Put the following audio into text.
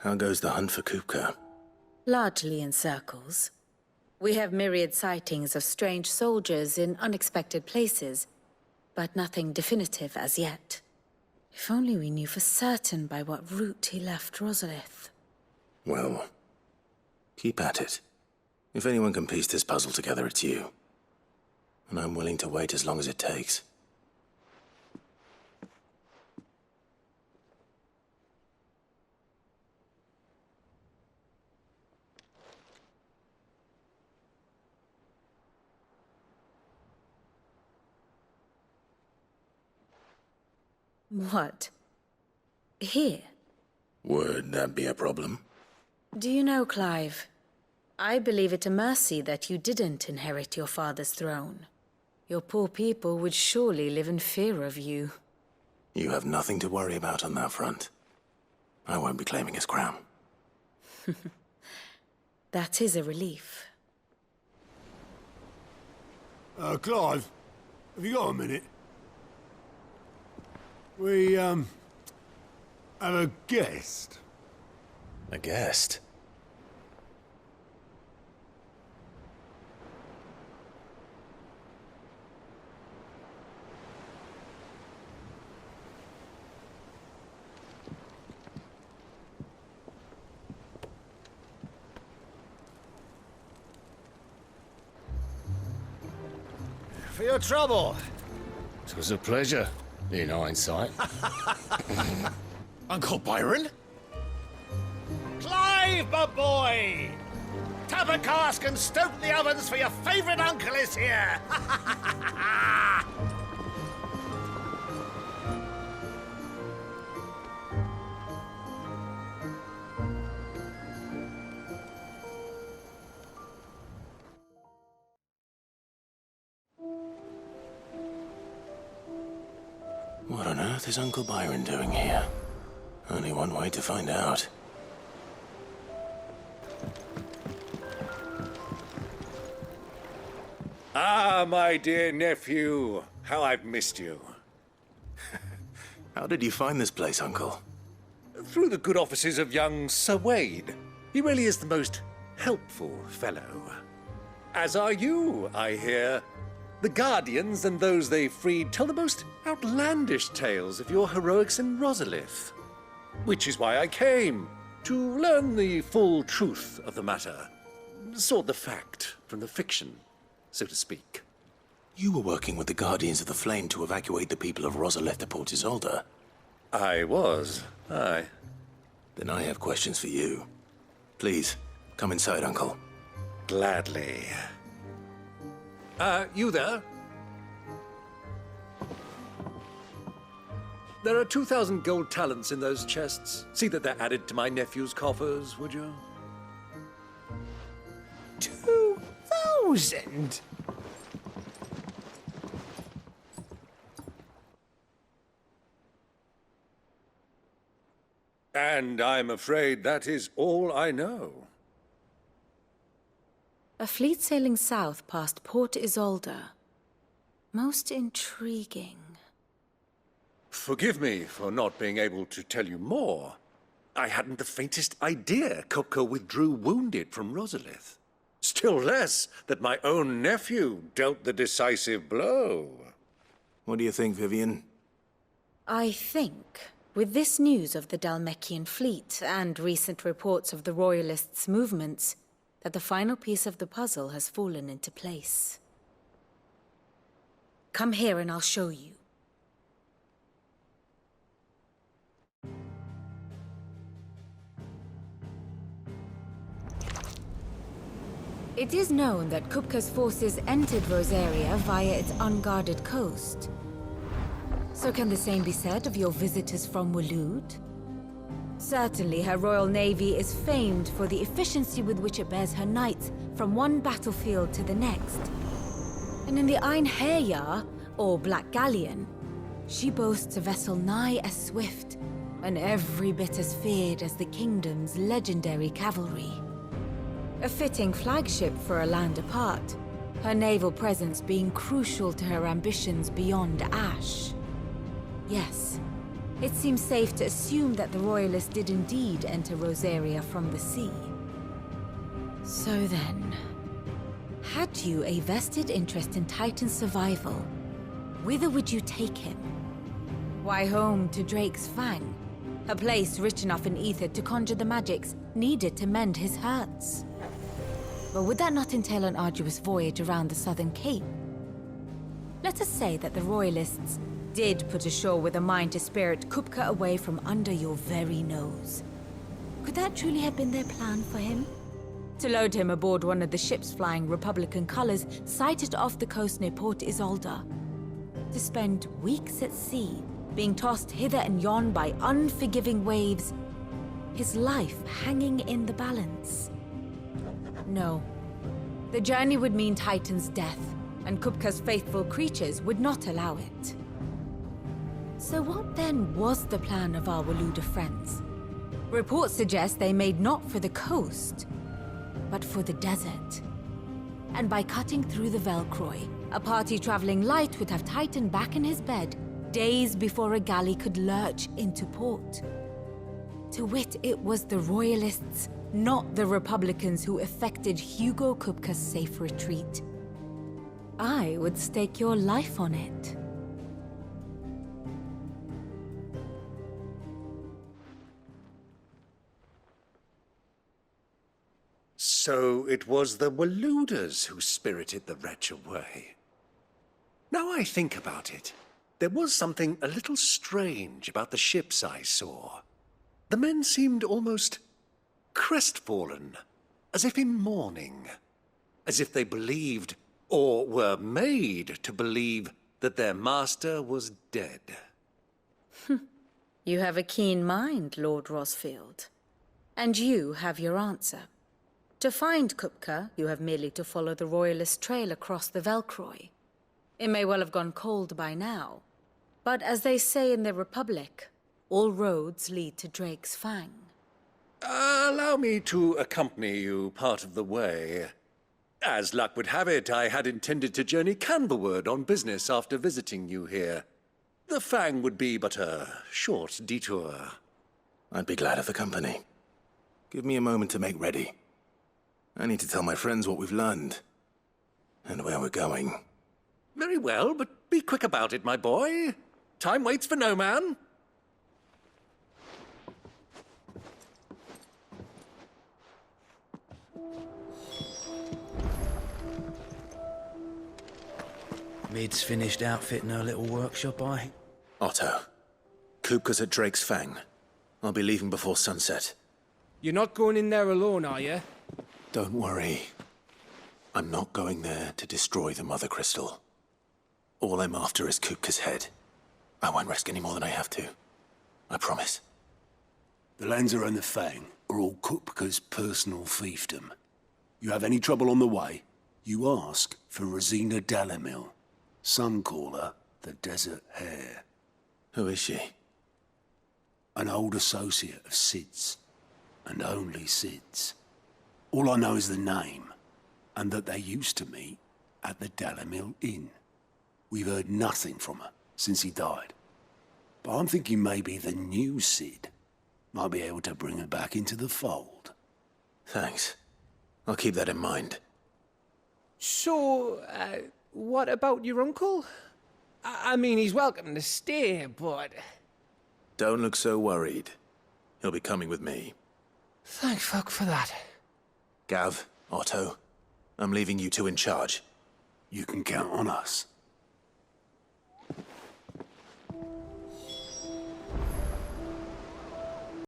How goes the hunt for Kupka? Largely in circles. We have myriad sightings of strange soldiers in unexpected places, but nothing definitive as yet. If only we knew for certain by what route he left Rosalith. Well, keep at it. If anyone can piece this puzzle together, it's you. And I'm willing to wait as long as it takes. What? Here? Would that be a problem? Do you know, Clive? I believe it a mercy that you didn't inherit your father's throne. Your poor people would surely live in fear of you. You have nothing to worry about on that front. I won't be claiming his crown. That is a relief. Clive, have you got a minute? We, have a guest. A guest? For your trouble. It was a pleasure, in hindsight. Uncle Byron? Clive, my boy! Tap a cask and stoke the ovens for your favourite uncle is here! What on earth is Uncle Byron doing here? Only one way to find out. Ah, my dear nephew, how I've missed you. How did you find this place, Uncle? Through the good offices of young Sir Wade. He really is the most helpful fellow. As are you, I hear. The Guardians and those they freed tell the most outlandish tales of your heroics in Rosalith. Which is why I came, to learn the full truth of the matter. Sort the fact from the fiction, so to speak. You were working with the Guardians of the Flame to evacuate the people of Rosalith to Port Isolde. I was, aye. Then I have questions for you. Please, come inside, Uncle. Gladly. You there? There are 2,000 gold talents in those chests. See that they're added to my nephew's coffers, would you? 2,000? And I'm afraid that is all I know. A fleet sailing south past Port Isolde. Most intriguing. Forgive me for not being able to tell you more. I hadn't the faintest idea Kupka withdrew wounded from Rosalith. Still less that my own nephew dealt the decisive blow. What do you think, Vivian? I think, with this news of the Dalmekian fleet and recent reports of the Royalists' movements, that the final piece of the puzzle has fallen into place. Come here and I'll show you. It is known that Kupka's forces entered Rosaria via its unguarded coast. So can the same be said of your visitors from Waloed? Certainly, her Royal Navy is famed for the efficiency with which it bears her knights from one battlefield to the next. And in the Einherjar, or Black Galleon, she boasts a vessel nigh as swift and every bit as feared as the kingdom's legendary cavalry. A fitting flagship for a land apart, her naval presence being crucial to her ambitions beyond Ash. Yes, it seems safe to assume that the Royalists did indeed enter Rosaria from the sea. So then, had you a vested interest in Titan's survival, whither would you take him? Why, home to Drake's Fang, a place rich enough in ether to conjure the magics needed to mend his hurts. But would that not entail an arduous voyage around the Southern Cape? Let us say that the Royalists did put ashore with a mind to spirit Kupka away from under your very nose. Could that truly have been their plan for him? To load him aboard one of the ships flying Republican colors sighted off the coast near Port Isolde? To spend weeks at sea, being tossed hither and yon by unforgiving waves, his life hanging in the balance? No. The journey would mean Titan's death, and Kupka's faithful creatures would not allow it. So what then was the plan of our Waluda friends? Reports suggest they made not for the coast, but for the desert. And by cutting through the Velcroy, a party traveling light would have Titan back in his bed days before a galley could lurch into port. To wit, it was the Royalists, not the Republicans, who effected Hugo Kupka's safe retreat. I would stake your life on it. So it was the Waludas who spirited the wretch away. Now I think about it, there was something a little strange about the ships I saw. The men seemed almost crestfallen, as if in mourning, as if they believed, or were made to believe, that their master was dead. You have a keen mind, Lord Rosfield. And you have your answer. To find Kupka, you have merely to follow the Royalist trail across the Velcroy. It may well have gone cold by now, but as they say in the Republic, all roads lead to Drake's Fang. Allow me to accompany you part of the way. As luck would have it, I had intended to journey Canberward on business after visiting you here. The Fang would be but a short detour. I'd be glad of the company. Give me a moment to make ready. I need to tell my friends what we've learned, and where we're going. Very well, but be quick about it, my boy. Time waits for no man. Mid's finished outfitting her little workshop, Otto, Kupka's at Drake's Fang. I'll be leaving before sunset. You're not going in there alone, are you? Don't worry. I'm not going there to destroy the Mother Crystal. All I'm after is Kupka's head. I won't risk any more than I have to. I promise. The Lancer and the Fang are all Kupka's personal fiefdom. You have any trouble on the way, you ask for Rosina Dalamil. Some call her the Desert Hare. Who is she? An old associate of Sid's, and only Sid's. All I know is the name, and that they used to meet at the Dalamil Inn. We've heard nothing from her since he died. But I'm thinking maybe the new Sid might be able to bring her back into the fold. Thanks. I'll keep that in mind. So, what about your uncle? I mean, he's welcome to stay, but... Don't look so worried. He'll be coming with me. Thank fuck for that. Gav, Otto, I'm leaving you two in charge. You can count on us.